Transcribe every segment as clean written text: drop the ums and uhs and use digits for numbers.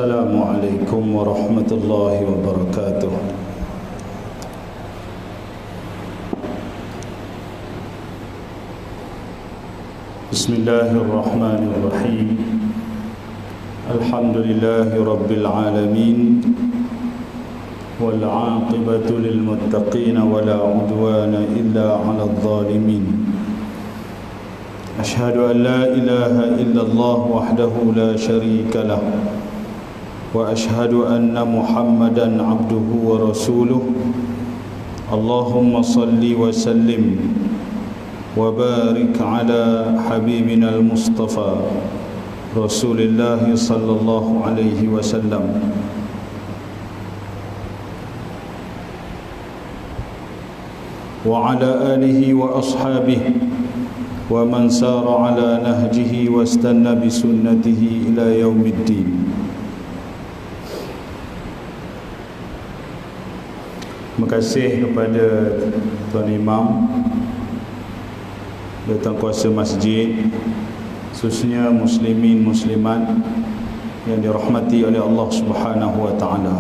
Assalamualaikum warahmatullahi wabarakatuh. Bismillahirrahmanirrahim. Alhamdulillahi rabbil alamin. Wal 'aqibatu lil muttaqin wa la 'udwana illa 'alal zalimin. Ashhadu an la ilaha illallah wahdahu la syarika lah. وأشهد أن محمدا عبده ورسوله اللهم صل وسلم وبارك على حبيبنا المصطفى رسول الله صلى الله عليه وسلم وعلى آله وأصحابه ومن سار على نهجه واستنى بسنته إلى يوم الدين. Terima kasih kepada Tuan Imam dan Tuan Kuasa Masjid, khususnya muslimin muslimat yang dirahmati oleh Allah Subhanahu wa taala.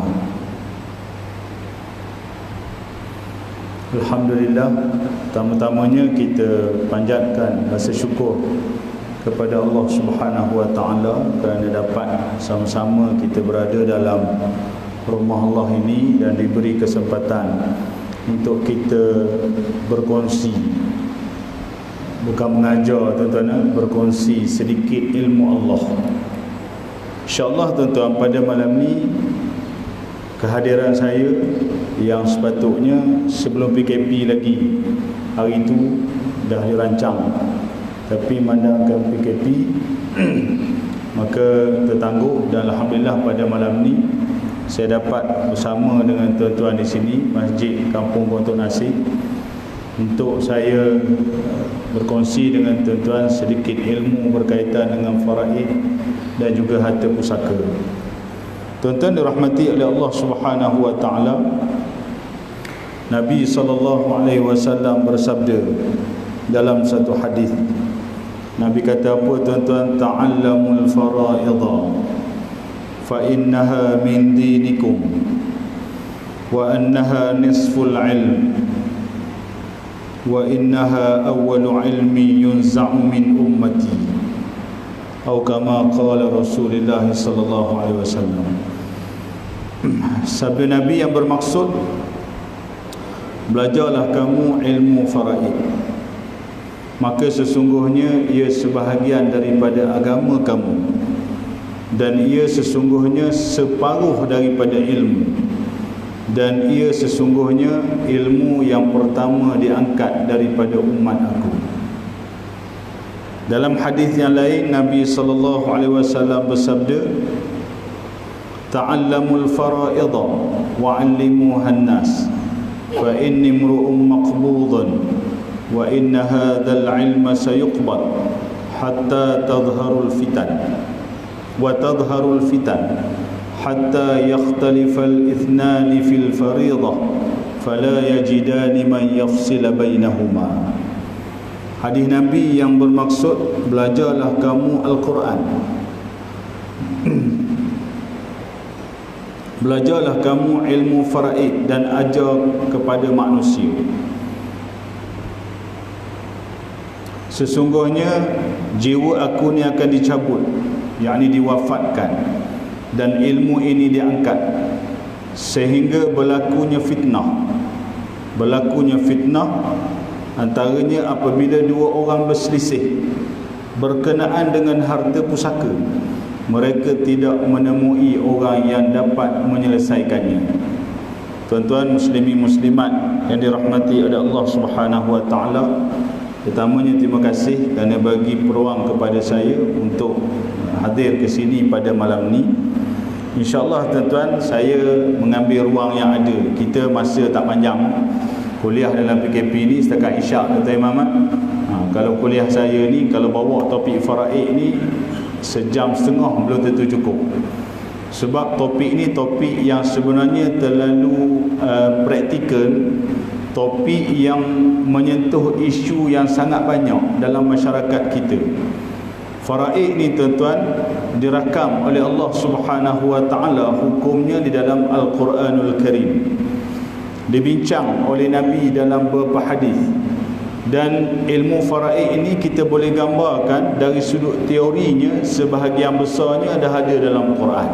Alhamdulillah, pertama-tamanya kita panjatkan rasa syukur kepada Allah Subhanahu wa taala kerana dapat sama-sama kita berada dalam rumah Allah ini dan diberi kesempatan untuk kita berkongsi, bukan mengajar tuan-tuan, berkongsi sedikit ilmu Allah. InsyaAllah tuan-tuan, pada malam ni kehadiran saya yang sepatutnya sebelum PKP lagi, hari itu dah dirancang, tapi mandangkan PKP maka tertangguh, dan Alhamdulillah pada malam ni saya dapat bersama dengan tuan-tuan di sini Masjid Kampung Pontok Nasi untuk saya berkongsi dengan tuan-tuan sedikit ilmu berkaitan dengan faraid dan juga harta pusaka. Tuan-tuan dirahmati oleh Allah Subhanahu wa taala, Nabi SAW bersabda dalam satu hadis. Nabi kata apa tuan-tuan? Ta'allamul fara'idha fa innaha min dinikum wa annaha nisful ilm wa innaha awwalu ilmi yunza'u min ummati atau kama qala Rasulullah sallallahu alaihi wasallam. Sabda Nabi yang bermaksud, belajarlah kamu ilmu faraid, maka sesungguhnya ia sebahagian daripada agama kamu, dan ia sesungguhnya separuh daripada ilmu, dan ia sesungguhnya ilmu yang pertama diangkat daripada umat aku. Dalam hadis yang lain Nabi SAW bersabda, ta'allamul fara'idha wa'allimuhan nas fa inni imru'un maqbudun wa inna hadzal ilma sayuqbal hatta tadhharul fitan wa tadhharul fitan hatta yakhtalifal ithnani fil fariḍah fala yajidani man yafsila bainahuma. Hadis Nabi yang bermaksud, belajarlah kamu Al-Quran, belajarlah kamu ilmu faraid dan ajar kepada manusia. Sesungguhnya jiwa aku ni akan dicabut, yakni diwafatkan, dan ilmu ini diangkat sehingga berlakunya fitnah. Berlakunya fitnah antaranya apabila dua orang berselisih berkenaan dengan harta pusaka, mereka tidak menemui orang yang dapat menyelesaikannya. Tuan-tuan muslimin muslimat yang dirahmati oleh Allah Subhanahu wa taala, pertamanya terima kasih kerana bagi peluang kepada saya untuk hadir ke sini pada malam ni. InsyaAllah tuan-tuan, saya mengambil ruang yang ada. Kita masa tak panjang, kuliah dalam PKP ni setakat isyak, Tuan Imam. Kalau kuliah saya ni, kalau bawa topik faraid ni sejam setengah belum tentu cukup. Sebab topik ni topik yang sebenarnya terlalu praktikal, topik yang menyentuh isu yang sangat banyak dalam masyarakat kita. Faraid ni tuan-tuan dirakam oleh Allah Subhanahu wa taala hukumnya di dalam Al-Quranul Karim. Dibincang oleh Nabi dalam beberapa hadis. Dan ilmu faraid ini kita boleh gambarkan dari sudut teorinya, sebahagian besarnya dah ada dalam Quran.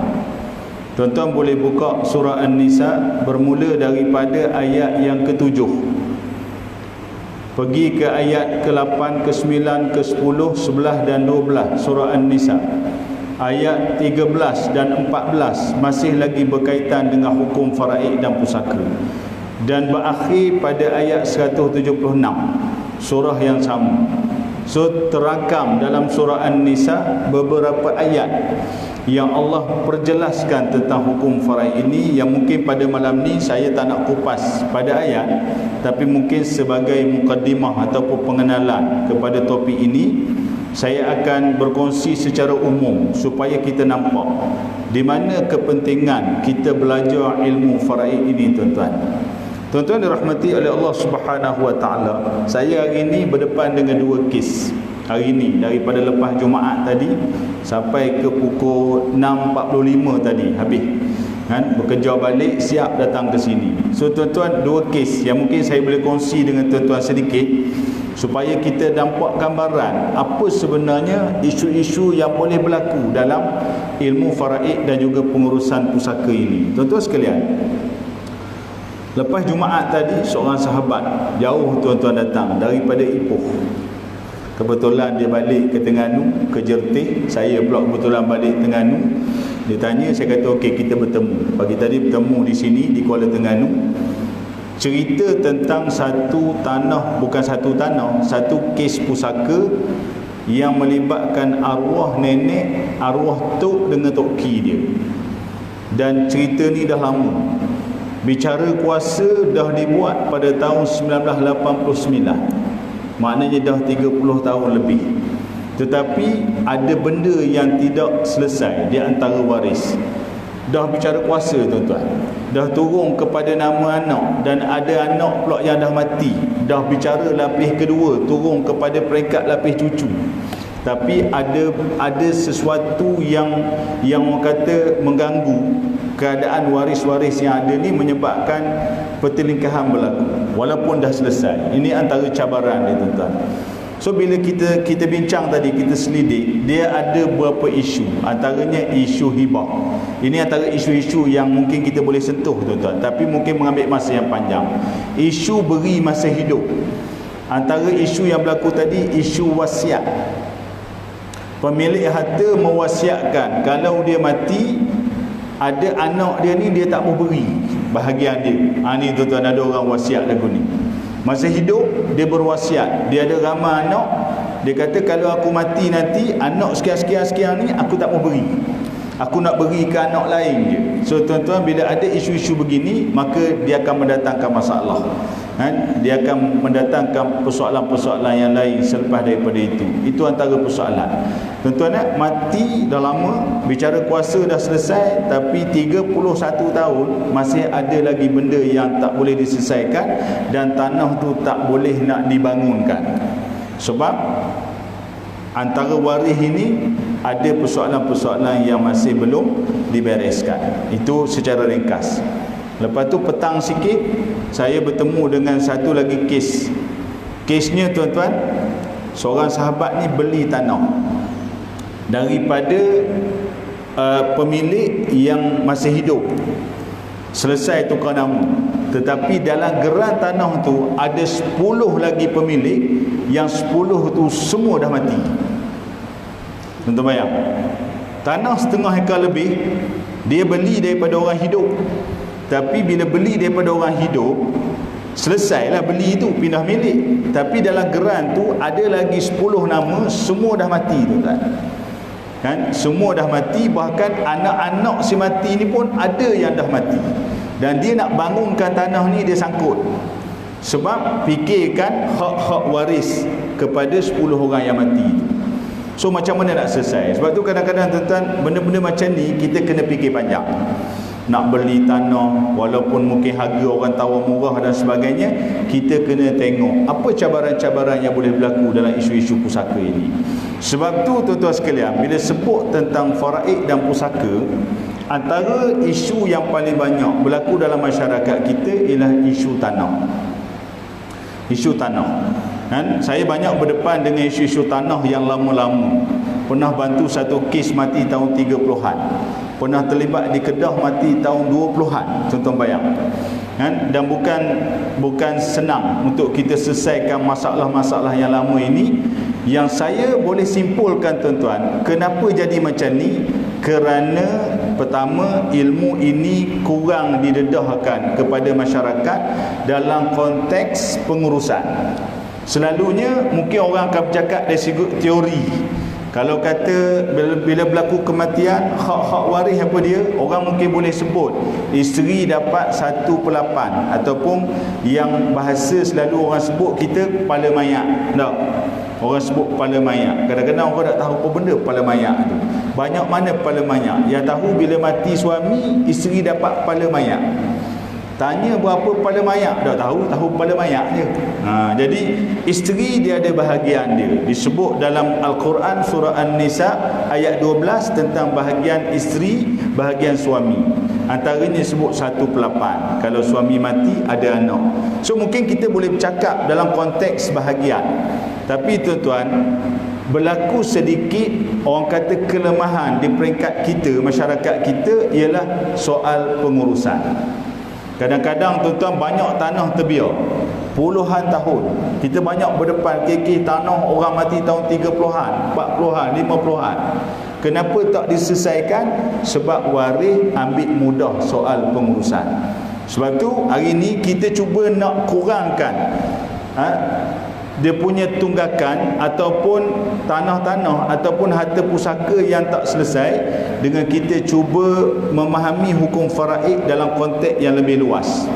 Tuan-tuan boleh buka surah An-Nisa bermula daripada ayat yang ke-7 pergi ke ayat ke-8, ke-9, ke-10, 11 dan 12 surah An-Nisa. Ayat 13 dan 14 masih lagi berkaitan dengan hukum faraid dan pusaka. Dan berakhir pada ayat 176 surah yang sama. So terakam dalam surah An-Nisa beberapa ayat yang Allah perjelaskan tentang hukum faraid ini, yang mungkin pada malam ni saya tak nak kupas pada ayat, tapi mungkin sebagai mukaddimah ataupun pengenalan kepada topik ini, saya akan berkongsi secara umum supaya kita nampak di mana kepentingan kita belajar ilmu faraid ini, tuan-tuan. Tuan-tuan dirahmati oleh Allah Subhanahu wa taala. Saya hari ini berdepan dengan dua kes. Hari ini daripada lepas Jumaat tadi sampai ke pukul 6.45 tadi habis. Kan, bekerja balik, siap datang ke sini. So tuan-tuan, dua kes yang mungkin saya boleh kongsi dengan tuan-tuan sedikit supaya kita nampak gambaran apa sebenarnya isu-isu yang boleh berlaku dalam ilmu faraid dan juga pengurusan pusaka ini. Tuan-tuan sekalian, lepas Jumaat tadi seorang sahabat jauh tuan-tuan datang daripada Ipoh. Kebetulan dia balik ke Terengganu, ke Jertih. Saya pula kebetulan balik Terengganu. Dia tanya, saya kata okey, kita bertemu. Pagi tadi bertemu di sini di Kuala Terengganu. Cerita tentang satu tanah, bukan satu tanah, satu kes pusaka yang melibatkan arwah nenek, arwah tok dengan tok ki dia. Dan cerita ni dah lama. Bicara kuasa dah dibuat pada tahun 1989. Maknanya dah 30 tahun lebih. Tetapi ada benda yang tidak selesai di antara waris. Dah bicara kuasa, tuan-tuan, dah turun kepada nama anak, dan ada anak pula yang dah mati. Dah bicara lapis kedua, turun kepada peringkat lapis cucu. Tapi ada sesuatu yang orang kata mengganggu keadaan waris-waris yang ada ni, menyebabkan pertelingkahan berlaku walaupun dah selesai. Ini antara cabaran dia, tuan-tuan. So bila kita bincang tadi, kita selidik, dia ada beberapa isu. Antaranya isu hibah. Ini antara isu-isu yang mungkin kita boleh sentuh, tuan-tuan, tapi mungkin mengambil masa yang panjang. Isu beri masa hidup. Antara isu yang berlaku tadi, isu wasiat. Pemilik harta mewasiatkan kalau dia mati, ada anak dia ni dia tak mau beri bahagian dia. Ni tuan-tuan, ada orang wasiat lagu ni. Masa hidup dia berwasiat, dia ada ramai anak, dia kata kalau aku mati nanti, anak sekian-sekian ni aku tak mau beri, aku nak beri ke anak lain je. So tuan-tuan, bila ada isu-isu begini, maka dia akan mendatangkan masalah. Dia akan mendatangkan persoalan-persoalan yang lain selepas daripada itu. Itu antara persoalan. Tuan-tuan, mati dah lama, bicara kuasa dah selesai, tapi 31 tahun masih ada lagi benda yang tak boleh diselesaikan, dan tanah tu tak boleh nak dibangunkan. Sebab antara waris ini ada persoalan-persoalan yang masih belum dibereskan. Itu secara ringkas. Lepas tu petang sikit, saya bertemu dengan satu lagi kes. Kesnya, tuan-tuan, seorang sahabat ni beli tanah daripada pemilik yang masih hidup. Selesai tukar nama. Tetapi dalam geran tanah tu ada 10 lagi pemilik, yang 10 tu semua dah mati. Tuan-tuan bayang, tanah setengah hektar lebih dia beli daripada orang hidup. Tapi bila beli daripada orang hidup, selesailah beli itu, pindah milik. Tapi dalam geran tu ada lagi 10 nama, semua dah mati, tuan-tuan. Kan? Semua dah mati, bahkan anak-anak si mati ni pun ada yang dah mati. Dan dia nak bangunkan tanah ni, dia sangkut. Sebab fikirkan hak-hak waris kepada 10 orang yang mati itu. So macam mana nak selesai? Sebab tu kadang-kadang, tuan-tuan, benda-benda macam ni kita kena fikir panjang. nak beli tanah, walaupun mungkin harga orang tawar murah dan sebagainya, kita kena tengok apa cabaran-cabaran yang boleh berlaku dalam isu-isu pusaka ini. Sebab tu tuan-tuan sekalian, bila sebut tentang faraid dan pusaka, antara isu yang paling banyak berlaku dalam masyarakat kita ialah isu tanah. Isu tanah. Kan? Saya banyak berdepan dengan isu-isu tanah yang lama-lama. Pernah bantu satu kes mati tahun 30-an. Pernah terlibat di Kedah mati tahun 20-an. Tuan-tuan bayang. Kan? Dan bukan senang untuk kita selesaikan masalah-masalah yang lama ini. Yang saya boleh simpulkan tuan-tuan, kenapa jadi macam ni? Kerana pertama, ilmu ini kurang didedahkan kepada masyarakat dalam konteks pengurusan. Selalunya mungkin orang akan bercakap dari segi teori. Kalau kata bila berlaku kematian, hak-hak waris apa dia? Orang mungkin boleh sebut isteri dapat 1/8, ataupun yang bahasa selalu orang sebut kita kepala mayat. Tak? Orang sebut kepala mayat. Kadang-kadang orang tak tahu apa benda kepala mayat tu. Banyak mana kepala mayat? Yang tahu bila mati suami, isteri dapat kepala mayat. Tanya berapa kepala mayat, tak tahu kepala mayat je. Jadi isteri dia ada bahagian dia. Disebut dalam Al-Quran surah An-Nisa ayat 12 tentang bahagian isteri, bahagian suami. Antaranya disebut 1/8. Kalau suami mati ada anak. So mungkin kita boleh bercakap dalam konteks bahagian. Tapi tuan-tuan, berlaku sedikit orang kata kelemahan di peringkat kita, masyarakat kita, ialah soal pengurusan. Kadang-kadang tuan-tuan banyak tanah terbiar puluhan tahun. Kita banyak berdepan kes tanah orang mati tahun 30-an, 40-an, 50-an. Kenapa tak diselesaikan? Sebab waris ambil mudah soal pengurusan. Sebab tu hari ni kita cuba nak kurangkan dia punya tunggakan ataupun tanah-tanah ataupun harta pusaka yang tak selesai, dengan kita cuba memahami hukum faraid dalam konteks yang lebih luas.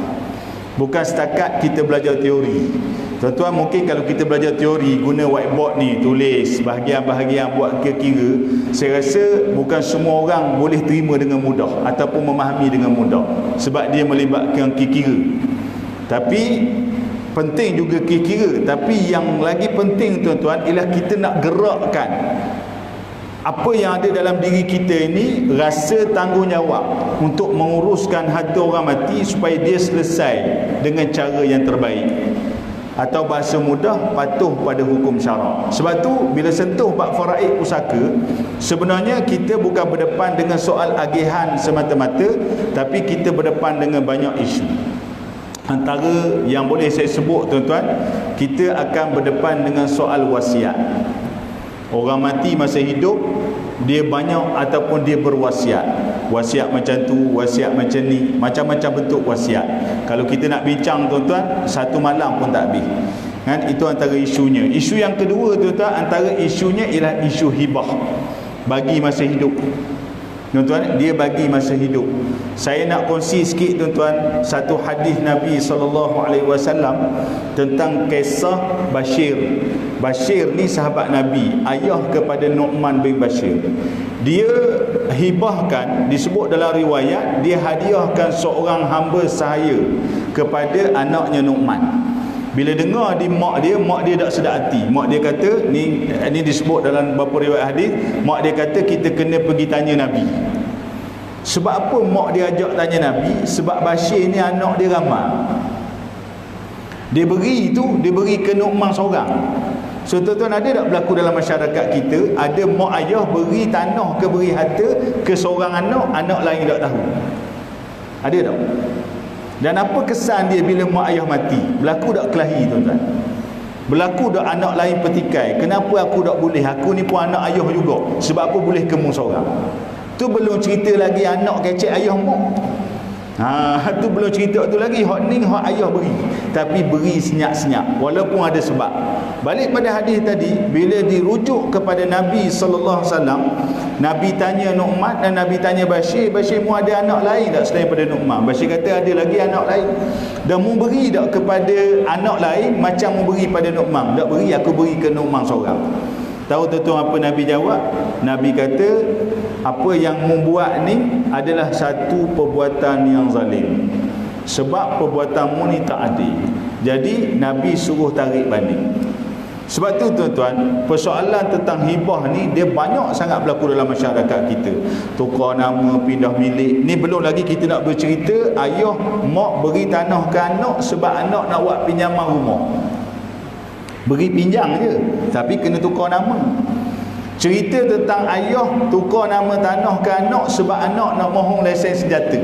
Bukan setakat kita belajar teori. Tuan-tuan, mungkin kalau kita belajar teori guna whiteboard ni, tulis bahagian-bahagian, buat kira-kira, saya rasa bukan semua orang boleh terima dengan mudah ataupun memahami dengan mudah, sebab dia melibatkan kira-kira. Tapi penting juga kira-kira. Tapi yang lagi penting tuan-tuan ialah kita nak gerakkan apa yang ada dalam diri kita ini, rasa tanggungjawab untuk menguruskan harta orang mati supaya dia selesai dengan cara yang terbaik, atau bahasa mudah, patuh pada hukum syarak. Sebab tu bila sentuh bab faraid pusaka, sebenarnya kita bukan berdepan dengan soal agihan semata-mata, tapi kita berdepan dengan banyak isu. Antara yang boleh saya sebut tuan-tuan, kita akan berdepan dengan soal wasiat. Orang mati masa hidup, dia banyak ataupun dia berwasiat. Wasiat macam tu, wasiat macam ni, macam-macam bentuk wasiat. Kalau kita nak bincang tuan-tuan, satu malam pun tak habis. Kan? Itu antara isunya. Isu yang kedua tuan-tuan, antara isunya ialah isu hibah, bagi masa hidup. Tuan-tuan, dia bagi masa hidup. Saya nak kongsi sikit tuan-tuan satu hadis Nabi SAW tentang kisah Bashir. Bashir ni sahabat Nabi, ayah kepada Nu'man bin Bashir. Dia hibahkan, disebut dalam riwayat, dia hadiahkan seorang hamba sahaya kepada anaknya Nu'man. Bila dengar di mak dia tak sedar hati. Mak dia kata, ni disebut dalam beberapa riwayat hadis, mak dia kata kita kena pergi tanya Nabi. Sebab apa mak dia ajak tanya Nabi? Sebab Bashir ni anak dia ramai. Dia beri ke Nu'man seorang. So tuan-tuan, ada tak berlaku dalam masyarakat kita, ada mak ayah beri tanah ke beri harta ke seorang anak lain tak tahu? Ada tak? Dan apa kesan dia bila mak ayah mati? Berlaku tak kelahi tuan-tuan? Berlaku tak anak lain petikai? Kenapa aku tak boleh? Aku ni pun anak ayah juga. Sebab apa boleh kemu seorang? Tu belum cerita lagi anak kecek ayah mak. Tu belum cerita tu lagi. Hak ni hak ayah beri, tapi beri senyap-senyap walaupun ada sebab. Balik pada hadis tadi, bila dirujuk kepada Nabi SAW, Nabi tanya Nu'man dan Nabi tanya Bashir, Bashir mu ada anak lain tak selain pada Nu'man? Bashir kata ada lagi anak lain. Dan mu beri tak kepada anak lain macam mu beri pada Nu'man? Tak beri, aku beri ke Nu'man seorang. Tahu tuan-tuan apa Nabi jawab? Nabi kata, apa yang membuat ni adalah satu perbuatan yang zalim. Sebab perbuatanmu ni tak adil. Jadi Nabi suruh tarik banding. Sebab tu tuan-tuan, persoalan tentang hibah ni dia banyak sangat berlaku dalam masyarakat kita. Tukar nama, pindah milik. Ni belum lagi kita nak bercerita ayah mak beri tanah ke anak sebab anak nak buat pinjaman rumah. Beri pinjam je, tapi kena tukar nama. Cerita tentang ayah tukar nama tanah ke anak sebab anak nak mohon lesen senjata.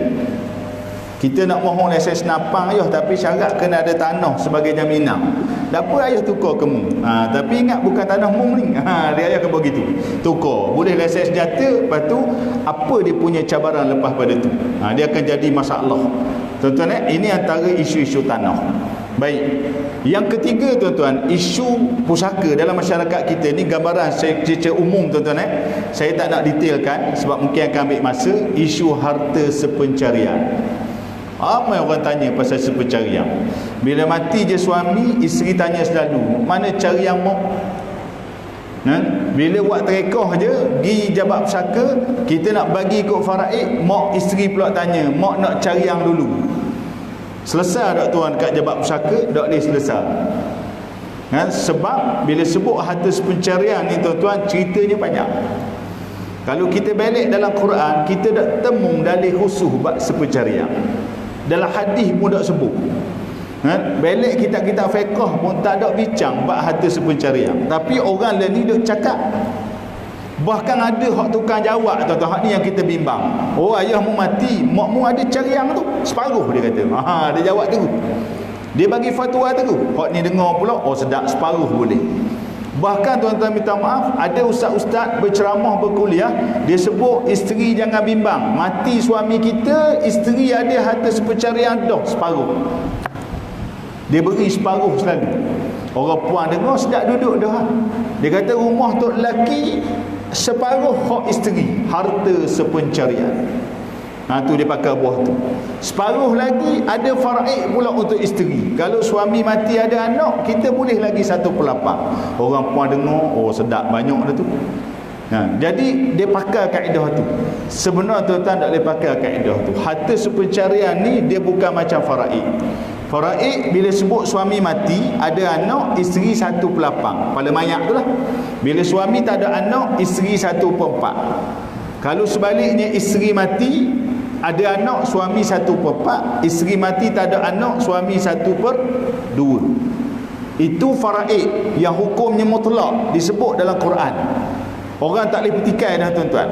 Kita nak mohon lesen senapang ayah, tapi syarat kena ada tanah sebagai jaminan. Dapa ayah tukar ke mu? Tapi ingat bukan tanah mu ni. Dia ayah akan begitu. Tukar. Boleh lesen senjata, lepas tu apa dia punya cabaran lepas pada tu? Dia akan jadi masalah. Tuan-tuan, ini antara isu-isu tanah. Baik. Yang ketiga tuan-tuan, isu pusaka dalam masyarakat kita ni gambaran secara umum tuan-tuan. Saya tak nak detailkan sebab mungkin akan ambil masa. Isu harta sepencarian. Ramai orang tanya pasal sepencarian. Bila mati je suami, isteri tanya selalu, mana cari yang mau? Bila buat terekoh je, pergi jabat pusaka, kita nak bagi ikut faraid, mak isteri pula tanya, mak nak cari yang dulu. Selesai tak tuan kat jabat pusaka? Tak boleh selesai. Sebab bila sebut harta sepencarian ni tuan-tuan, ceritanya banyak. Kalau kita balik dalam Quran, kita tak temu dalil khusus bab sepencarian. Dalam hadis pun tak sebut. Balik kitab-kitab fiqh pun tak ada bincang bab harta sepencarian. Tapi orang lain ni duk cakap. Bahkan ada hak tukang jawab tuan-tuan, hak ni yang kita bimbang. Oh, ayahmu mati, makmu ada carian tu separuh, dia kata. Dia jawab tu. Dia bagi fatwa tu. Hak ni dengar pula, oh sedap, separuh boleh. Bahkan tuan-tuan minta maaf, ada ustaz-ustaz berceramah berkuliah, dia sebut isteri jangan bimbang. Mati suami kita, isteri ada harta sepencarian dah separuh. Dia beri separuh selalu. Orang puan dengar sedap duduk dah. Dia kata rumah tok lelaki separuh hak isteri, harta sepencarian. Tu dia pakai buah tu. Separuh lagi ada faraid pula untuk isteri. Kalau suami mati ada anak, kita boleh lagi 1/8. Orang puan dengar, oh sedap, banyak dah tu. Jadi dia pakai kaedah tu. Sebenarnya tuan-tuan tak boleh pakai kaedah tu. Harta sepencarian ni dia bukan macam faraid. Faraid bila sebut suami mati, ada anak, isteri 1/8. Pada mayat tu lah. Bila suami tak ada anak, isteri 1/4. Kalau sebaliknya isteri mati, ada anak, suami 1/4. Isteri mati tak ada anak, suami 1/2. Itu faraid yang hukumnya mutlak disebut dalam Quran. Orang tak boleh petikai dah tuan-tuan.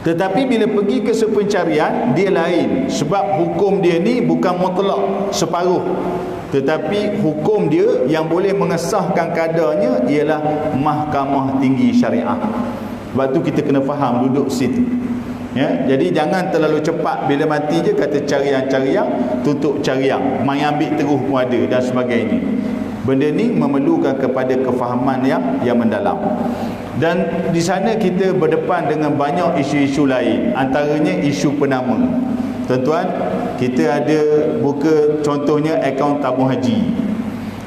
Tetapi bila pergi ke sepencarian, dia lain. Sebab hukum dia ni bukan mutlak separuh. Tetapi hukum dia yang boleh mengesahkan kadarnya ialah Mahkamah Tinggi Syariah. Sebab tu kita kena faham duduk situ. Jadi jangan terlalu cepat bila mati je kata carian-carian, tutup carian, main ambil terus pun ada dan sebagainya. Benda ni memerlukan kepada kefahaman yang mendalam. Dan di sana kita berdepan dengan banyak isu-isu lain, antaranya isu penama. Tuan-tuan, kita ada buka contohnya akaun tabung haji.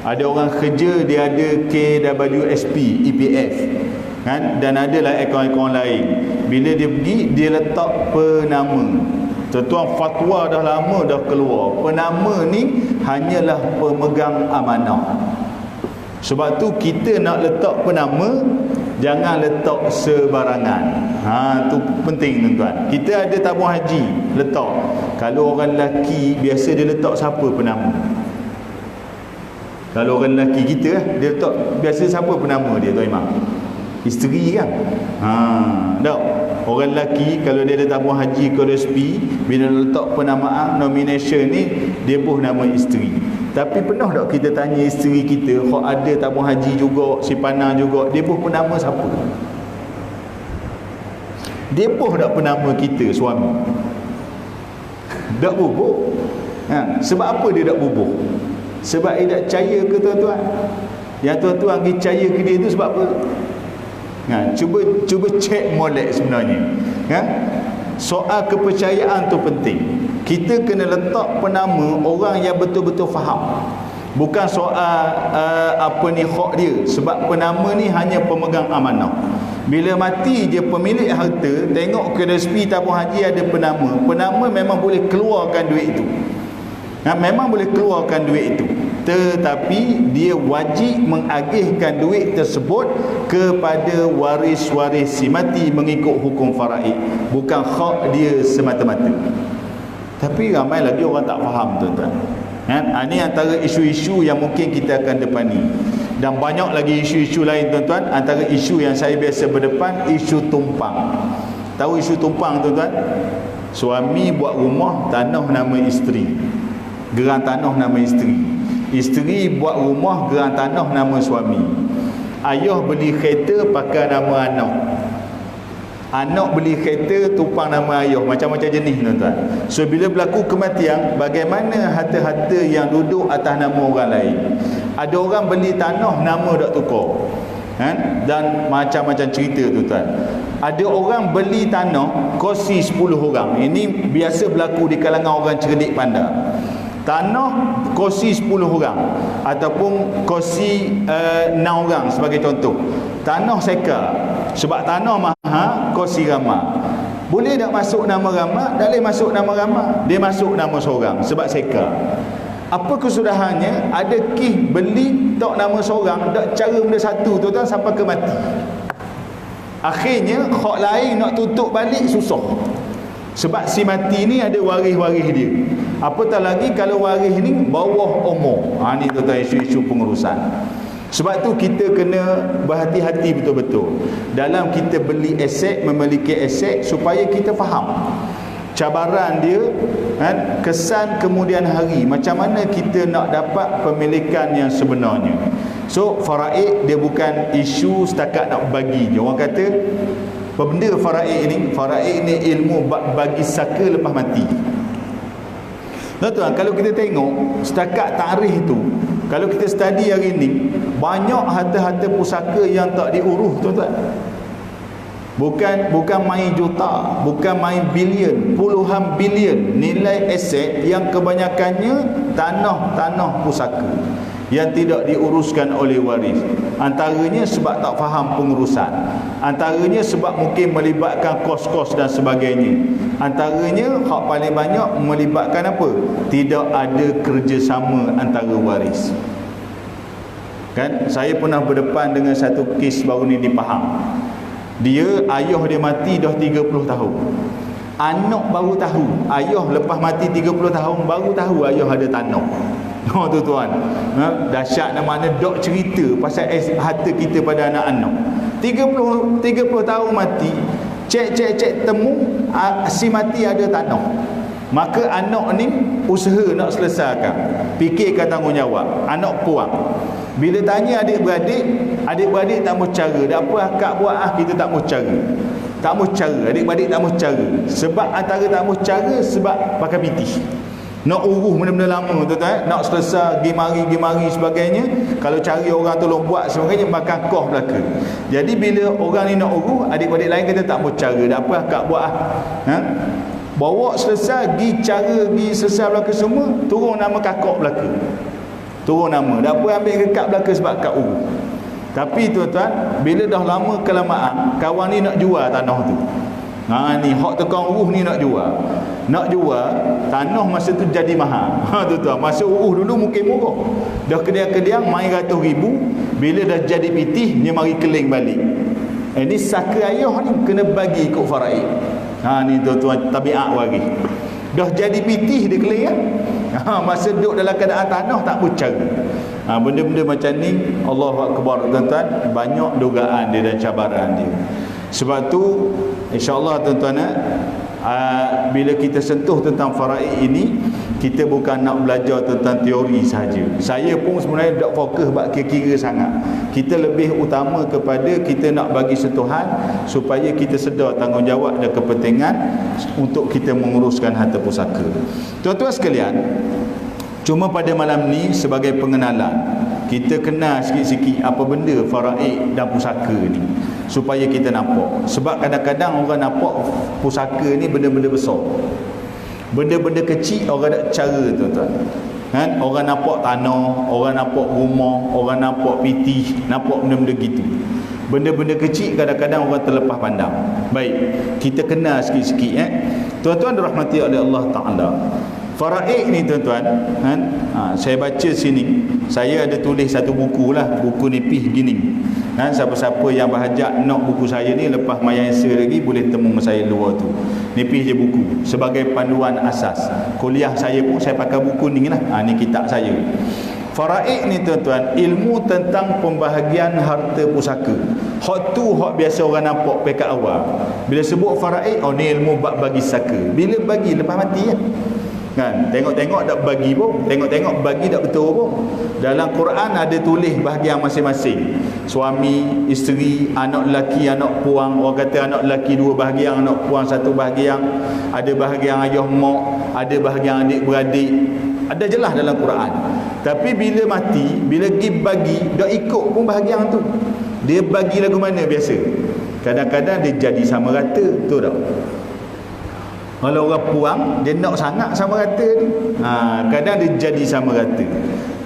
Ada orang kerja dia ada KWSP, EPF, dan adalah akaun-akaun lain. Bila dia pergi, dia letak penama. Tuan-tuan, fatwa dah lama dah keluar. Penama ni hanyalah pemegang amanah. Sebab tu kita nak letak penama, jangan letak sebarangan. Tu penting tuan-tuan. Kita ada tabung haji, letak. Kalau orang lelaki biasa dia letak siapa penama? Kalau orang lelaki kita dia letak biasa siapa penama dia, Tuan Imam? Isteri kan? Tak. Orang lelaki kalau dia ada tabung haji KWSP, bila letak penamaan nomination ni, dia pun nama isteri. Tapi pernah tak kita tanya isteri kita, hak ada tabung haji juga, simpanan juga, dia pun penama siapa? Dia pun tak penama kita suami. Tak bubuh. Sebab apa dia tak bubuh? Sebab dia tak percaya ke tuan-tuan? Yang tuan-tuan pergi percaya ke dia tu sebab apa? Cuba cek molek sebenarnya. Soal kepercayaan tu penting. Kita kena letak penama orang yang betul-betul faham. Bukan soal hak dia, sebab penama ni hanya pemegang amanah. Bila mati je pemilik harta, tengok ke respi tabung haji ada penama. Penama memang boleh keluarkan duit itu. Memang boleh keluarkan duit itu. Tetapi dia wajib mengagihkan duit tersebut kepada waris-waris si mati mengikut hukum faraid. Bukan hak dia semata-mata. Tapi ramai lagi orang tak faham, tuan-tuan. Ini antara isu-isu yang mungkin kita akan depani. Dan banyak lagi isu-isu lain, tuan-tuan. Antara isu yang saya biasa berdepan, isu tumpang. Tahu isu tumpang, tuan-tuan? Suami buat rumah, tanah nama isteri, geran tanah nama isteri. Isteri buat rumah, geran tanah nama suami. Ayah beli kereta pakai nama anak. Anak beli kereta tumpang nama ayah. Macam-macam jenis, tuan-tuan. So bila berlaku kematian, bagaimana harta-harta yang duduk atas nama orang lain? Ada orang beli tanah, nama tak tukar, dan macam-macam cerita, tuan-tuan. Ada orang beli tanah, kongsi 10 orang. Ini biasa berlaku di kalangan orang cerdik pandai. Tanah kongsi 10 orang ataupun kongsi 6 orang sebagai contoh. Tanah seka, sebab tanah mahal, kongsi ramah. Boleh tak masuk nama ramah? Tak boleh masuk nama ramah. Dia masuk nama seorang sebab seka. Apa kesudahannya? Ada kes beli tak nama seorang, tak cara benda satu, tuan-tuan, sampai ke mati. Akhirnya hak lain nak tutup balik susah. Sebab si mati ni ada waris-waris dia. Apatah lagi kalau waris ni bawah umur. Ni tuan-tuan, isu-isu pengurusan. Sebab tu kita kena berhati-hati betul-betul dalam kita beli aset, memiliki aset, supaya kita faham cabaran dia, kesan kemudian hari, macam mana kita nak dapat pemilikan yang sebenarnya. So faraid dia bukan isu setakat nak bagi je. Orang kata apa benda faraid ni? Faraid ni ilmu bagi saka lepas mati. Tuan-tuan, kalau kita tengok setakat tarikh tu, kalau kita study hari ni, banyak harta-harta pusaka yang tak diurus, tuan-tuan. Bukan main juta, bukan main bilion, puluhan bilion nilai aset yang kebanyakannya tanah-tanah pusaka yang tidak diuruskan oleh waris. Antaranya sebab tak faham pengurusan, antaranya sebab mungkin melibatkan kos-kos dan sebagainya, antaranya hak paling banyak melibatkan apa? Tidak ada kerjasama antara waris. Saya pernah berdepan dengan satu kes baru ni di Pahang. Dia, ayah dia mati dah 30 tahun. Anak baru tahu. Ayah lepas mati 30 tahun baru tahu ayah ada tanah. Tuan-tuan, dahsyat mana dok cerita pasal harta kita pada anak-anak. 30 tahun mati, cek temu si mati ada tanah. Maka anak ni usaha nak selesaikan, fikirkan tanggungjawab. Anak puang. Bila tanya adik-beradik tak mau cara. Dah apa akak buat kita tak mau cara. Tak mau cara, adik-beradik tak mau cara. Sebab antara tak mau cara sebab pakai pitih. Nak uruh benda-benda lama, tuan-tuan, nak selesai gimari sebagainya. Kalau cari orang tolong buat sebagainya, makan kos belaka. Jadi bila orang ni nak uruh, adik-beradik lain kata tak mau cara. Dah apa akak buat bawa selesai, pergi selesai belaka semua, turun nama kakak belaka. Turun nama. Dah apa ambil ke kak belaka sebab kak urus. Tapi tuan-tuan, bila dah lama kelamaan, kawan ni nak jual tanah tu. Ni hak tukang urus ni nak jual. Nak jual, tanah masa tu jadi mahal. Tuan-tuan, masa urus dulu mungkin murah. Dah kediang-kediang main ratus ribu, bila dah jadi pitih, dia mari keling balik. Ini saka ayah ni kena bagi ikut faraid. Ni tuan-tuan, tabiat waris. Dah jadi pitih dia keling kan? Masa duduk dalam keadaan tanah tak bercara. Benda-benda macam ni, Allahu Akbar, tuan-tuan, banyak dugaan dia dan cabaran dia. Sebab tu insya-Allah, tuan-tuan, bila kita sentuh tentang faraid ini, kita bukan nak belajar tentang teori sahaja. Saya pun sebenarnya tak fokus bab kira-kira sangat. Kita lebih utama kepada kita nak bagi sentuhan supaya kita sedar tanggungjawab dan kepentingan untuk kita menguruskan harta pusaka. Tuan-tuan sekalian, cuma pada malam ni sebagai pengenalan, kita kenal sikit-sikit apa benda faraid dan pusaka ni, supaya kita nampak. Sebab kadang-kadang orang nampak pusaka ni benda-benda besar, benda-benda kecil orang tak cara, tuan-tuan. Kan, orang nampak tanah, orang nampak rumah, orang nampak piti, nampak benda-benda gitu. Benda-benda kecil kadang-kadang orang terlepas pandang. Baik, kita kenal sikit-sikit tuan-tuan dirahmati oleh Allah Taala. Faraid ni tuan-tuan, kan? Saya baca sini, saya ada tulis satu buku lah, buku nipis gini. Kan, siapa-siapa yang berhajat nak buku saya ni lepas mayang esa lagi boleh temu saya luar tu. Nipis je buku sebagai panduan asas. Kuliah saya pun saya pakai buku ni lah. Ni kitab saya. Faraid ni tuan-tuan, ilmu tentang pembahagian harta pusaka. Hak tu hak biasa orang nampak pekat awal. Bila sebut faraid, ni ilmu bab bagi saka. Bila bagi lepas mati kan, tengok-tengok tak bagi pun, tengok-tengok bagi tak betul pun. Dalam Quran ada tulis bahagian masing-masing. Suami, isteri, anak lelaki, anak puang. Orang kata anak lelaki 2 bahagian, anak puang 1 bahagian. Ada bahagian ayah mak, ada bahagian adik-beradik. Ada jelas dalam Quran. Tapi bila mati, bila pergi bagi, tak ikut pun bahagian tu. Dia bagi lagu mana biasa? Kadang-kadang dia jadi sama rata, betul tak? Kalau orang puang, dia nak sangat sama rata ni. Kadang dia jadi sama rata.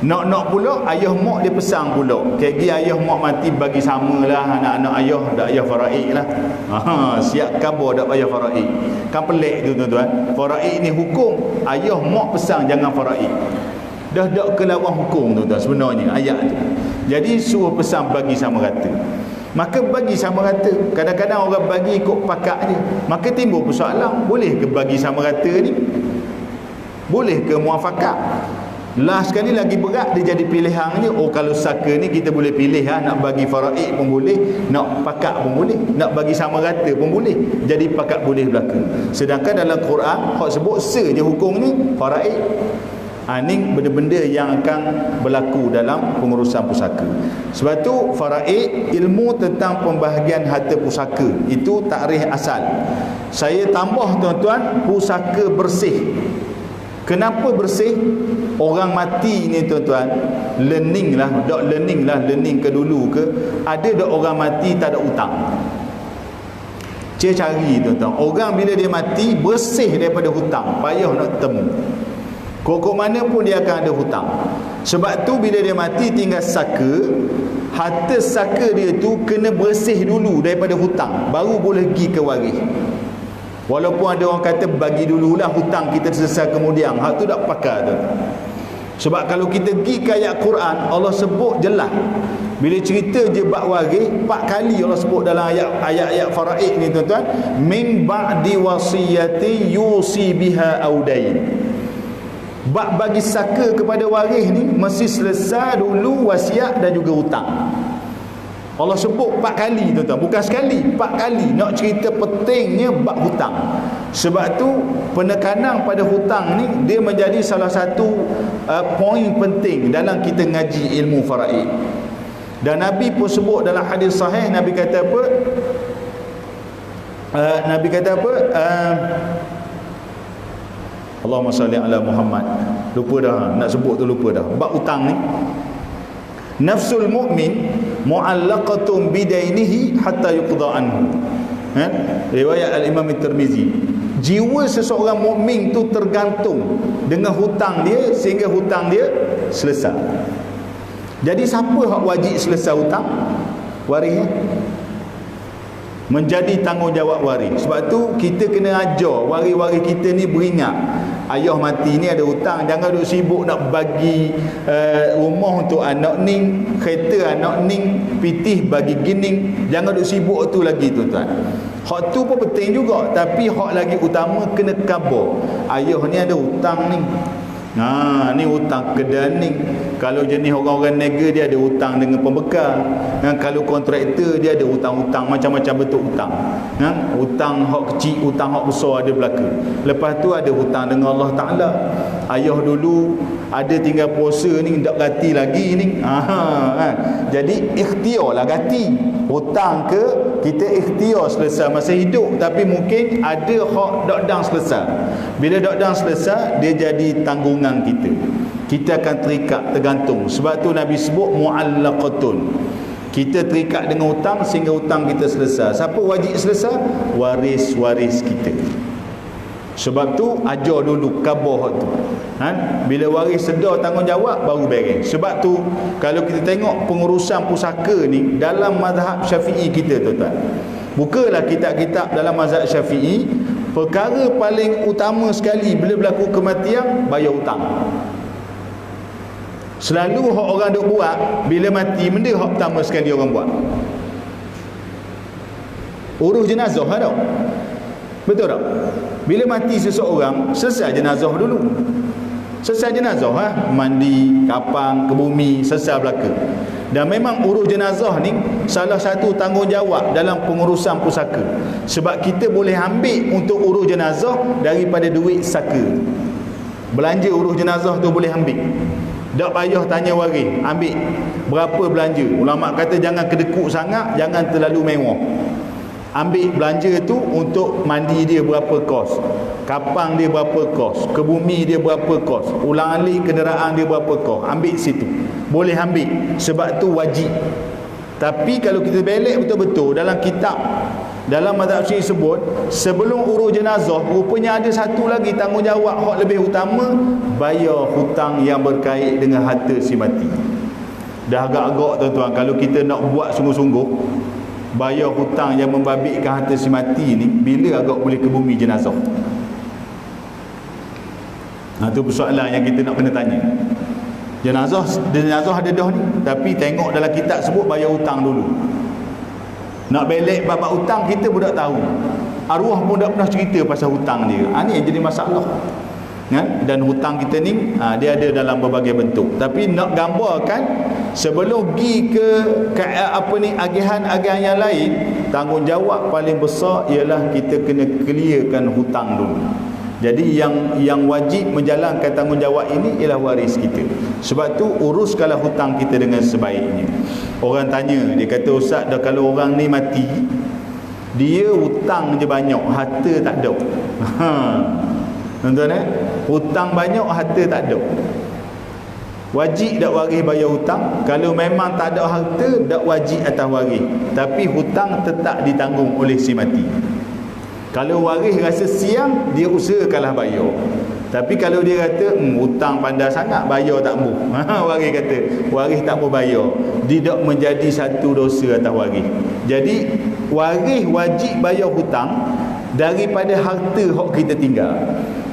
Nak pula, ayah mak dia pesang pula. Kaya ayah mak mati bagi samalah anak-anak ayah, dak ayah faraid lah. Siap khabar dak ayah faraid. Kan pelik tu tuan-tuan. Faraid ni hukum, ayah mak pesang jangan faraid. Dah dak kelawan hukum tuan-tuan sebenarnya ayat tu. Jadi suruh pesang bagi sama rata. Maka bagi sama rata. Kadang-kadang orang bagi ikut pakak dia. Maka timbul persoalan, boleh ke bagi sama rata ni? Boleh ke muafakat? Last sekali lagi berat dia jadi pilihannya. Kalau saka ni kita boleh pilih nak bagi faraid pun boleh, nak pakak pun boleh, nak bagi sama rata pun boleh. Jadi pakak boleh berlaku. Sedangkan dalam Quran hak sebut se je hukum ni faraid. Ini benda-benda yang akan berlaku dalam pengurusan pusaka. Sebab tu faraid, ilmu tentang pembahagian harta pusaka, itu takrif asal. Saya tambah tuan-tuan, pusaka bersih. Kenapa bersih? Orang mati ni tuan-tuan, learning ke dulu ke, ada dak orang mati tak ada hutang. Cari tuan-tuan, orang bila dia mati bersih daripada hutang, payah nak temu. Kok mana pun dia akan ada hutang. Sebab tu bila dia mati tinggal saka, harta saka dia tu kena bersih dulu daripada hutang, baru boleh pergi ke waris. Walaupun ada orang kata bagi dululah hutang kita selesai kemudian, hak tu tak pakar tu. Sebab kalau kita pergi ke ayat Quran, Allah sebut jelas. Bila cerita je bab waris, 4 kali Allah sebut dalam ayat-ayat faraid ni tuan-tuan, min ba'di wasiyati yusi biha audain. Bab bagi saka kepada waris ni mesti selesai dulu wasiat dan juga hutang. Allah sebut 4 kali tuan-tuan, bukan sekali, 4 kali nak cerita pentingnya bab hutang. Sebab tu penekanan pada hutang ni dia menjadi salah satu poin penting dalam kita ngaji ilmu faraid. Dan Nabi pun sebut dalam hadis sahih, Nabi kata apa? Allahumma salli ala Muhammad. Lupa dah, nak sebut tu lupa dah. Bab hutang ni, nafsul mu'min mu'allaqatun bidainihi hatta yuqda anhu. Riwayat al-Imam At-Tirmizi. Jiwa seseorang mukmin tu tergantung dengan hutang dia sehingga hutang dia selesai. Jadi siapa hak wajib selesai hutang? Waris. Menjadi tanggungjawab waris. Sebab tu kita kena ajar waris-waris kita ni beringat, ayah mati ni ada hutang, jangan duk sibuk nak bagi rumah untuk anak ni, kereta anak ni, pitih bagi gini, jangan duk sibuk tu lagi tuan-tuan. Hak tu pun penting juga, tapi hak lagi utama kena khabar ayah ni ada hutang ni. Ni hutang kedaning. Kalau jenis orang-orang niaga dia ada hutang dengan pembekal. Kalau kontraktor dia ada hutang-hutang macam-macam bentuk hutang. Hutang hak kecil, hutang hak besar ada berlaku. Lepas tu ada hutang dengan Allah Taala. Ayah dulu ada tinggal puasa ni tak gati lagi ni. Jadi ikhtiarlah gati. Hutang ke kita ikhtiar selesai masa hidup, tapi mungkin ada hak dakdang selesai. Bila dakdang selesai dia jadi tanggungan kita. Kita akan terikat, tergantung. Sebab tu Nabi sebut mu'allaqatun. Kita terikat dengan hutang sehingga hutang kita selesai. Siapa wajib selesai? Waris-waris kita. Sebab tu ajar dulu khabar tu. Bila waris sedar tanggungjawab baru beres. Sebab tu kalau kita tengok pengurusan pusaka ni dalam mazhab Syafi'i kita, tuan-tuan, bukalah kitab-kitab dalam mazhab Syafi'i, perkara paling utama sekali bila berlaku kematian, bayar hutang. Selalu hak orang duk buat bila mati, benda hak pertama sekali orang buat urus jenazah tau. Betul tak? Bila mati seseorang, selesai jenazah dulu. Selesai jenazah, mandi, kapang, ke bumi, selesai belaka. Dan memang urus jenazah ni salah satu tanggungjawab dalam pengurusan pusaka. Sebab kita boleh ambil untuk urus jenazah daripada duit saka. Belanja urus jenazah tu boleh ambil. Tak payah tanya waris, ambil berapa belanja. Ulama kata jangan kedekut sangat, jangan terlalu mewah. Ambil belanja tu untuk mandi dia berapa kos, kapang dia berapa kos, ke bumi dia berapa kos, ulang alik kenderaan dia berapa kos. Ambil situ, boleh ambil, sebab tu wajib. Tapi kalau kita belek betul-betul dalam kitab, dalam mazhab Syi'i sebut, sebelum urus jenazah rupanya ada satu lagi tanggungjawab hak lebih utama, bayar hutang yang berkait dengan harta si mati. Dah agak-agak, tuan-tuan, kalau kita nak buat sungguh-sungguh bayar hutang yang membabitkan harta si mati ni, bila agak boleh ke bumi jenazah? Itu persoalan yang kita nak kena tanya. Jenazah ada dah ni, tapi tengok dalam kitab sebut bayar hutang dulu. Nak belek babak hutang kita pun tak tahu. Arwah pun tak pernah cerita pasal hutang dia. Ni yang jadi masalah. Dan hutang kita ni dia ada dalam berbagai bentuk. Tapi nak gambarkan, sebelum pergi ke agihan-agihan yang lain, tanggungjawab paling besar ialah kita kena clearkan hutang dulu. Jadi yang wajib menjalankan tanggungjawab ini ialah waris kita. Sebab tu uruskanlah hutang kita dengan sebaiknya. Orang tanya, dia kata, Ustaz, dah kalau orang ni mati, dia hutang je banyak, harta tak ada. Tuan-tuan, hutang banyak, harta tak ada. Wajib tak waris bayar hutang? Kalau memang tak ada harta, tak wajib atas waris. Tapi hutang tetap ditanggung oleh si mati. Kalau waris rasa siang, dia usahakanlah bayar. Tapi kalau dia kata hutang pandai sangat, bayar tak mau, waris kata waris tak mau bayar, dia tak menjadi satu dosa atas waris. Jadi waris wajib bayar hutang daripada harta hak kita tinggal.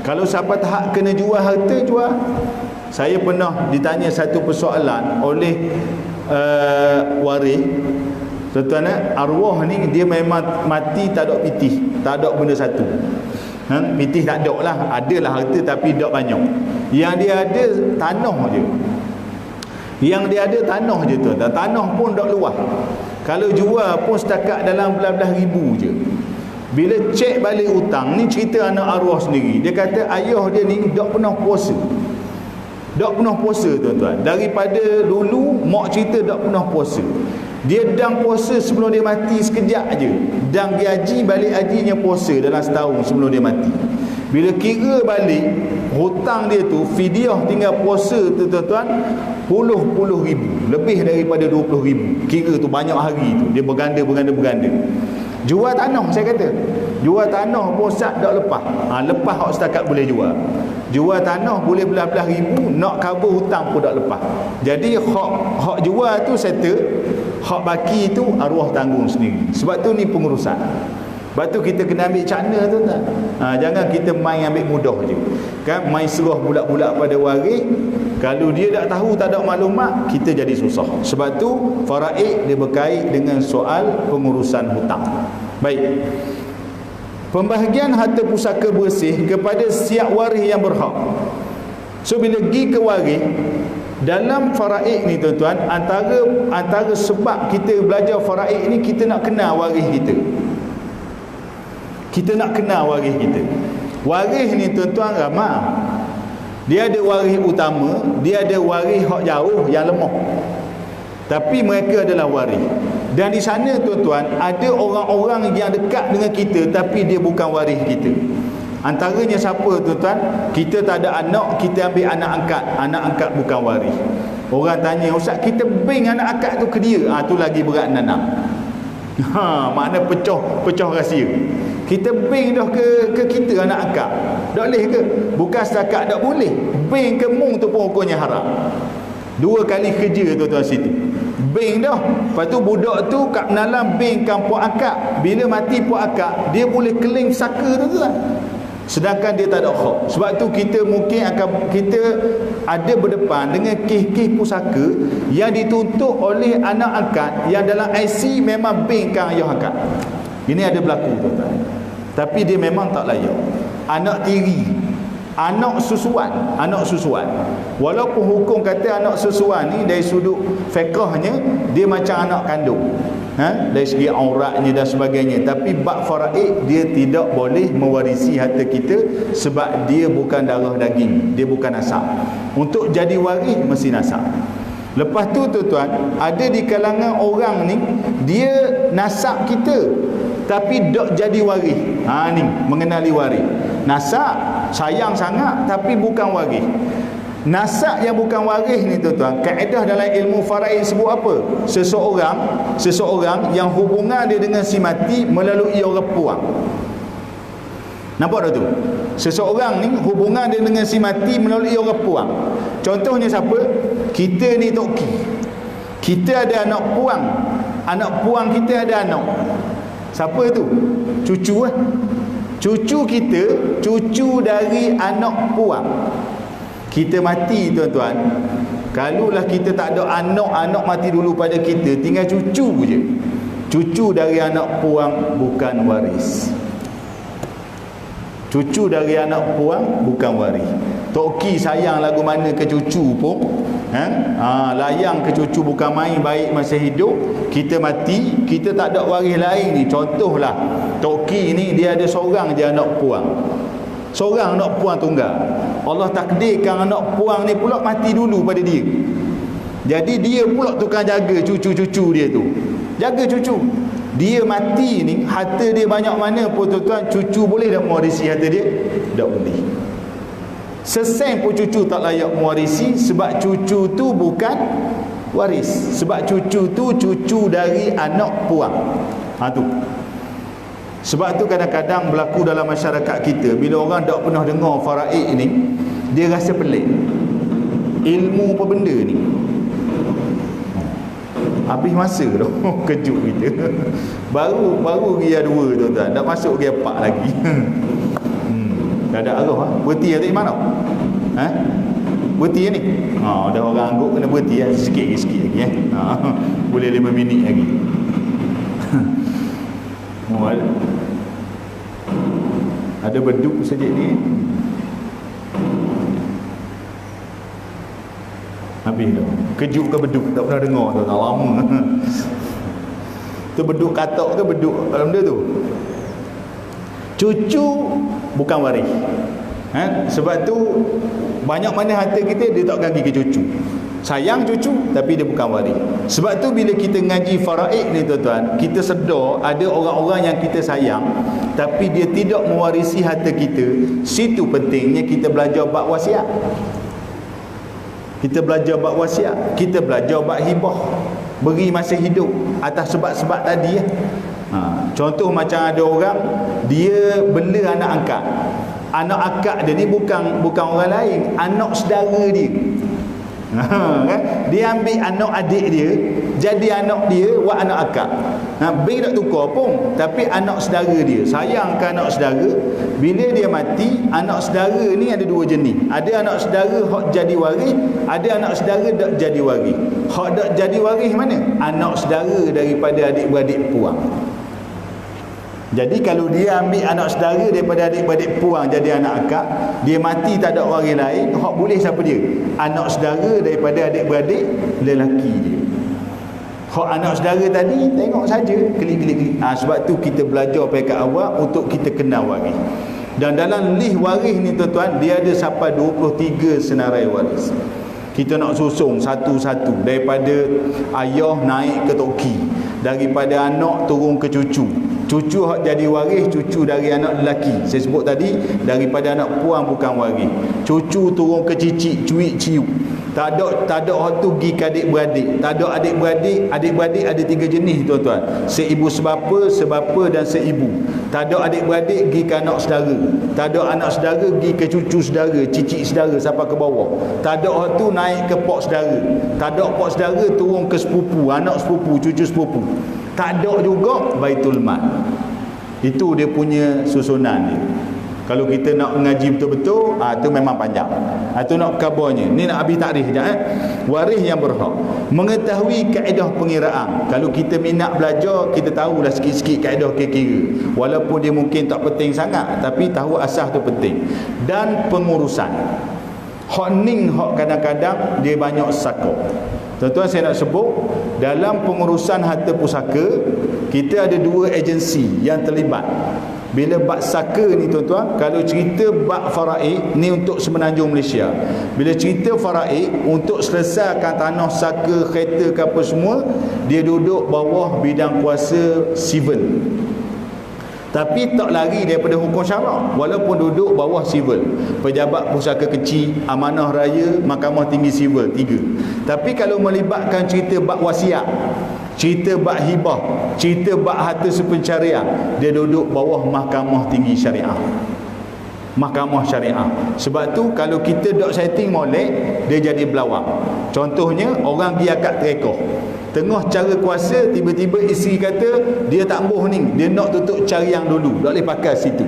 Kalau siapa hak kena jual harta, jual. Saya pernah ditanya satu persoalan oleh waris. Tuan-tuan, arwah ni dia memang mati tak ada pitih, tak ada benda satu. Pitih tak ada lah, adalah harta tapi tak banyak. Yang dia ada tanah je. Yang dia ada tanah je tu. Dan tanah pun tak luas. Kalau jual pun setakat dalam belas-belas ribu je. Bila cek balik hutang ni, cerita anak arwah sendiri. Dia kata ayah dia ni tak pernah puasa. Tak pernah puasa, tuan-tuan. Daripada dulu mak cerita tak pernah puasa. Dia dang puasa sebelum dia mati sekejap je. Dang dia haji, balik hajinya puasa dalam setahun sebelum dia mati. Bila kira balik hutang dia tu, fidyah tinggal puasa tu, tuan-tuan, puluh ribu, lebih daripada 20 ribu. Kira tu banyak hari tu, dia berganda. Jual tanah, saya kata jual tanah pun sat tak lepas. Lepas hak setakat boleh jual. Jual tanah boleh belas-belas ribu, nak cover hutang pun tak lepas. Jadi hak jual tu settle, hak baki tu arwah tanggung sendiri. Sebab tu ni pengurusan. Sebab tu kita kena ambil cakna tu tak? Jangan kita main ambil mudah je. Kan main serah bulat-bulat pada waris. Kalau dia tak tahu, tak ada maklumat, kita jadi susah. Sebab tu faraid dia berkait dengan soal pengurusan hutang. Baik. Pembahagian harta pusaka bersih kepada siap waris yang berhak. So bila pergi ke waris, dalam faraid ni, tuan-tuan, antara sebab kita belajar faraid ni, kita nak kenal waris kita. Kita nak kenal waris kita. Waris ni, tuan-tuan, ramai. Dia ada waris utama, dia ada waris hak jauh yang lemah. Tapi mereka adalah waris. Dan di sana, tuan-tuan, ada orang-orang yang dekat dengan kita tapi dia bukan waris kita. Antaranya siapa, tuan-tuan? Kita tak ada anak, kita ambil anak angkat. Anak angkat bukan waris. Orang tanya, Ustaz, kita bing anak angkat tu ke dia. Tu lagi berat nanam. Makna pecah rahsia. Kita bank dah ke kita anak akak. Tak boleh ke? Bukan setakat tak boleh. Bank ke mung tu pun hukumnya haram. 2 kali kerja tuan-tuan situ. Bank dah. Lepas tu budak tu kat dalam bank kan puak akak. Bila mati puak akak, dia boleh claim saka tuan-tuan. Sedangkan dia tak ada hak. Sebab tu kita mungkin akan kita ada berdepan dengan kes-kes pusaka yang dituntut oleh anak akak yang dalam IC memang bank kan ayah akak. Ini ada berlaku tuan-tuan. Tapi dia memang tak layak. Anak tiri, anak susuan. Walaupun hukum kata anak susuan ni dari sudut fiqahnya dia macam anak kandung. Dari segi auratnya dan sebagainya, tapi bab faraid dia tidak boleh mewarisi harta kita sebab dia bukan darah daging, dia bukan nasab. Untuk jadi waris mesti nasab. Lepas tu tuan-tuan, ada di kalangan orang ni dia nasab kita tapi tak jadi waris. Ni mengenali waris. Nasab sayang sangat tapi bukan waris. Nasab yang bukan waris ni tuan-tuan, kaedah dalam ilmu faraid sebut apa? Seseorang yang hubungan dia dengan si mati melalui orang puang. Nampak tak tu? Seseorang ni hubungan dia dengan si mati melalui orang puang. Contohnya siapa? Kita ni toki. Kita ada anak puang. Anak puang kita ada anak. Siapa tu? Cucu lah. Cucu kita, cucu dari anak puang. Kita mati tuan-tuan, kalaulah kita tak ada anak mati dulu pada kita, tinggal cucu je. Cucu dari anak puang bukan waris. Cucu dari anak puang bukan waris. Toki sayang lagu mana ke cucu pun, layang ke cucu bukan main, baik masa hidup. Kita mati, kita tak ada waris lain ni. Contohlah Toki ni dia ada seorang je anak puang, seorang anak puang tunggal. Allah takdirkan anak puang ni pula mati dulu pada dia. Jadi dia pula tukang jaga cucu-cucu dia tu. Jaga cucu. Dia mati ni, harta dia banyak mana pun tuan-tuan, cucu boleh tak mewarisi harta dia? Tak boleh. Sesen pun cucu tak layak mewarisi sebab cucu tu bukan waris. Sebab cucu tu cucu dari anak puang. Tu. Sebab tu kadang-kadang berlaku dalam masyarakat kita, bila orang tak pernah dengar faraid ni, dia rasa pelik. Ilmu apa benda ni? Habis masa dah. Kejut kita. Baru dia 2 tuan-tuan, dah masuk dia 4 lagi. Dah ada arah. Berhenti tak mana? Berhenti ni? Dah orang angguk kena berhenti sikit lagi. Boleh 5 minit lagi. Ada beduk saja ni. Habis dah. Kejut ke beduk? Tak pernah dengar tu, tak lama. Tu beduk katak ke beduk dalam dia tu? Cucu bukan waris. Sebab tu banyak mana harta kita dia tak bagi ke cucu. Sayang cucu tapi dia bukan waris. Sebab tu bila kita ngaji faraid ni tuan-tuan, kita sedar ada orang-orang yang kita sayang tapi dia tidak mewarisi harta kita. Situ pentingnya kita belajar bab wasiat. Kita belajar bab wasiat, kita belajar bab hibah, beri masa hidup atas sebab-sebab tadi. Contoh macam ada orang dia bela anak angkat. Anak angkat dia ni bukan orang lain, anak saudara dia. Dia ambil anak adik dia jadi anak dia, buat anak akak. Bil tak tukar pun, tapi anak saudara dia. Sayang ke anak saudara, bila dia mati, anak saudara ni ada 2 jenis. Ada anak saudara hak jadi waris, ada anak saudara tak jadi waris. Hak tak jadi waris mana? Anak saudara daripada adik-beradik puang. Jadi kalau dia ambil anak saudara daripada adik-beradik puang jadi anak akak, dia mati tak ada waris lain, hak boleh siapa dia? Anak saudara daripada adik-beradik lelaki dia. Hak anak saudara tadi tengok saja, klik-klik. Sebab tu kita belajar pekat awal untuk kita kenal waris. Dan dalam list waris ni tuan-tuan, dia ada sampai 23 senarai waris. Kita nak susung satu-satu daripada ayah naik ke toki, daripada anak turun ke cucu. Cucu hak jadi waris, cucu dari anak lelaki. Saya sebut tadi, daripada anak puang bukan waris. Cucu turun ke cicit, cuik, ciuk. Tak ada hak tu pergi ke adik-beradik. Tak ada adik-beradik. Adik-beradik ada 3 jenis tuan-tuan. Seibu sebapa dan seibu. Tak ada adik-beradik pergi ke anak saudara. Tak ada anak saudara pergi ke cucu saudara, cicit saudara sampai ke bawah. Tak ada hak tu naik ke pok saudara. Tak ada pok saudara turun ke sepupu, anak sepupu, cucu sepupu. Tak ada juga baitul mal. Itu dia punya susunan dia. Kalau kita nak mengaji betul-betul, tu memang panjang. Itu nak kabarnya. Ni nak habis takrif sekejap. Waris yang berhak. Mengetahui kaedah pengiraan. Kalau kita minat belajar, kita tahulah sikit-sikit kaedah kira-kira. Walaupun dia mungkin tak penting sangat, tapi tahu asas tu penting. Dan pengurusan. Hak ning, hak kadang-kadang dia banyak saka. Tuan-tuan, saya nak sebut, dalam pengurusan harta pusaka, kita ada 2 agensi yang terlibat. Bila bab saka ni tuan-tuan, kalau cerita bab faraid ni untuk Semenanjung Malaysia. Bila cerita faraid untuk selesaikan tanah saka, kereta ke apa semua, dia duduk bawah bidang kuasa sivil. Tapi tak lari daripada hukum syarak, walaupun duduk bawah sivil. Pejabat pusaka kecil, amanah raya, mahkamah tinggi sivil, 3. Tapi kalau melibatkan cerita bab wasiat, cerita bab hibah, cerita bab harta sepencarian, dia duduk bawah mahkamah tinggi syariah. Mahkamah syariah. Sebab tu kalau kita dok setting molek, dia jadi belawang. Contohnya, orang pergi akad terekoh. Tengah cara kuasa, tiba-tiba isteri kata dia tak ambuh ni, dia nak tutup cari yang dulu, tak boleh pakai situ.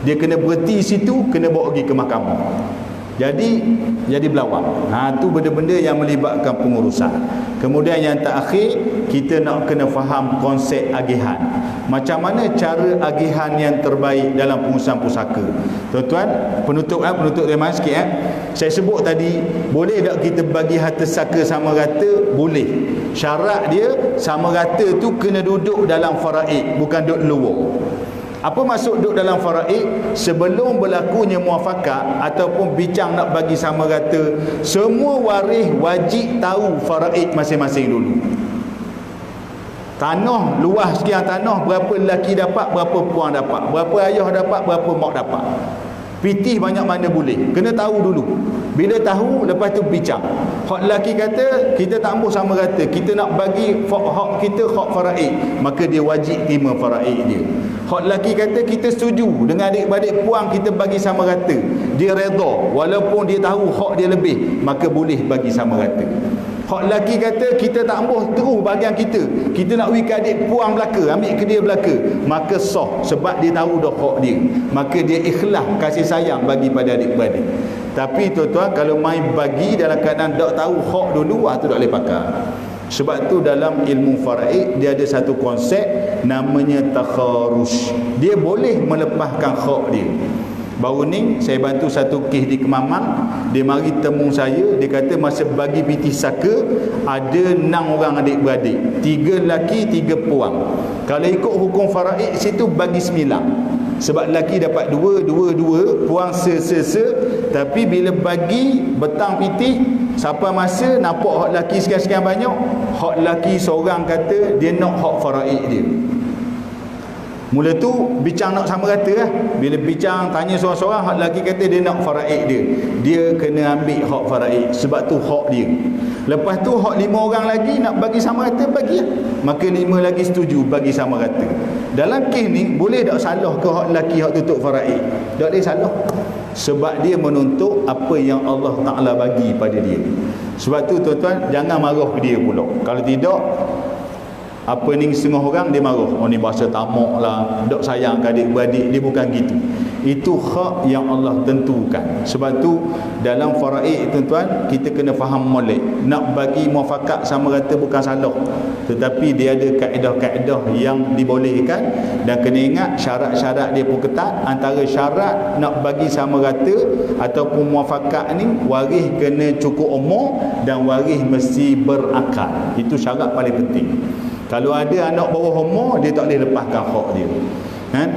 Dia kena berhenti situ, kena bawa pergi ke mahkamah. Jadi belawang. Tu benda-benda yang melibatkan pengurusan. Kemudian yang terakhir, kita nak kena faham konsep agihan. Macam mana cara agihan yang terbaik dalam pengurusan pusaka. Tuan-tuan, penutup tema sikit. Saya sebut tadi, boleh tak kita bagi harta saka sama rata? Boleh. Syarat dia sama rata tu kena duduk dalam faraid, bukan duduk luar. Apa maksud duduk dalam faraid? Sebelum berlakunya muafakat ataupun bincang nak bagi sama rata, semua waris wajib tahu faraid masing-masing dulu. Tanah, luas sekian tanah, berapa lelaki dapat, berapa puan dapat, berapa ayah dapat, berapa mak dapat. Pitih banyak mana boleh, kena tahu dulu. Bila tahu, lepas tu bincang. Hak lelaki kata kita tak ambuh sama rata, kita nak bagi hak kita, hak faraid, maka dia wajib terima faraid dia. Hak lelaki kata kita setuju dengan adik-beradik puang, kita bagi sama rata, dia redha walaupun dia tahu hak dia lebih, maka boleh bagi sama rata. Hak lelaki kata kita tak ambuh terus bahagian kita nak pergi ke adik puang belaka, ambil ke dia belaka, maka sah sebab dia tahu dah hak dia, maka dia ikhlas kasih sayang bagi pada adik-beradik. Tapi tuan-tuan, kalau main bagi dalam keadaan tak tahu hak dulu, tu tak boleh pakai. Sebab tu dalam ilmu faraid dia ada satu konsep namanya takharus. Dia boleh melepaskan hak dia. Baru ni saya bantu satu kes di Kemamang, dia mari temu saya, dia kata masa bagi piti saka ada 6 orang adik-beradik, 3 lelaki 3 puang. Kalau ikut hukum faraid situ bagi 9. Sebab lelaki dapat 2, puang se. Tapi bila bagi betang piti, siapa masa nampak hak lelaki sekian-sekian banyak, hak lelaki seorang kata dia nak hak faraid dia. Mula tu bincang nak sama rata lah. Bila bincang tanya seorang-seorang, hak lelaki kata dia nak faraid dia, dia kena ambil hak faraid sebab tu hak dia. Lepas tu hak 5 orang lagi nak bagi sama rata, bagi lah. Maka 5 lagi setuju bagi sama rata. Dalam kes ni boleh tak salah ke hak lelaki hak tutup faraid? Tak boleh salah. Sebab dia menuntut apa yang Allah Ta'ala bagi pada dia. Sebab tu tuan-tuan, jangan marah ke dia pula. Kalau tidak, apa ni setengah orang dia marah, ni bahasa tamak lah, tak sayang ke adik-beradik. Dia bukan gitu. Itu hak yang Allah tentukan. Sebab tu dalam faraid tuan-tuan, kita kena faham molek. Nak bagi muafakat sama rata bukan salah, tetapi dia ada kaedah-kaedah yang dibolehkan. Dan kena ingat syarat-syarat dia pun ketat. Antara syarat nak bagi sama rata ataupun muafakat ni, waris kena cukup umur dan waris mesti berakal. Itu syarat paling penting. Kalau ada anak bawah umur, dia tak boleh lepaskan hak dia.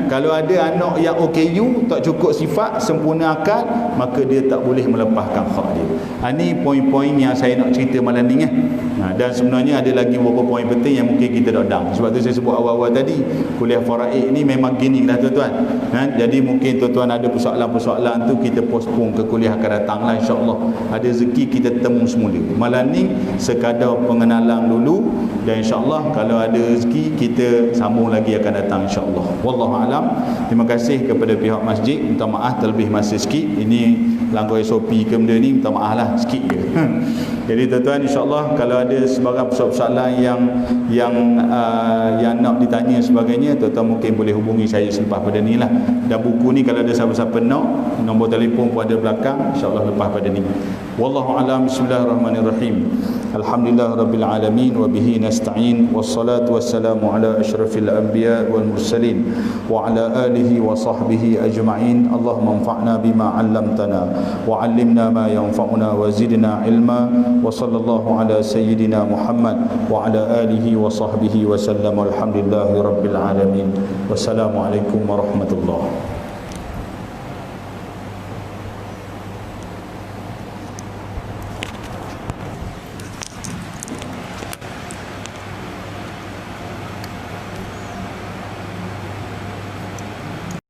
Kalau ada anak yang OKU, tak cukup sifat, sempurna akal, maka dia tak boleh melepaskan hak dia. Ini poin-poin yang saya nak cerita malam ni dan sebenarnya ada lagi beberapa poin penting yang mungkin kita tak dang. Sebab tu saya sebut awal-awal tadi, kuliah faraid ni memang gini lah tuan-tuan. Jadi mungkin tuan-tuan ada persoalan-persoalan tu kita postpone ke kuliah akan datang lah, insya-Allah. Ada rezeki kita temu semula. Malam ni sekadar pengenalan dulu, dan insya-Allah kalau ada rezeki kita sambung lagi akan datang, insya-Allah. Wallahu a'lam. Terima kasih kepada pihak masjid. Minta maaf terlebih masa sikit. Ini langgar SOP ke benda ni, minta maaf lah sikit je. Jadi tuan-tuan, insya-Allah kalau ada sebarang persoalan yang nak ditanya sebagainya, tuan-tuan mungkin boleh hubungi saya selepas pada ni lah. Dan buku ni kalau ada siapa-siapa nak, nombor telefon pun ada belakang, insya-Allah lepas pada ni. Wallahu a'lam. Bismillahirrahmanirrahim. Alhamdulillah rabbil alamin wa bihi nasta'in, wassalatu wassalamu ala asyrafil anbiya wal mursalin wa ala alihi wa sahbihi ajma'in. Allahumma anfa'na bima 'allamtana wa 'allimna ma yanfa'una wa zidna ilma, wa sallallahu ala sayyidina Muhammad wa ala alihi wa sahbihi wa sallam. Alhamdulillahi rabbil alamin. Wassalamualaikum warahmatullahi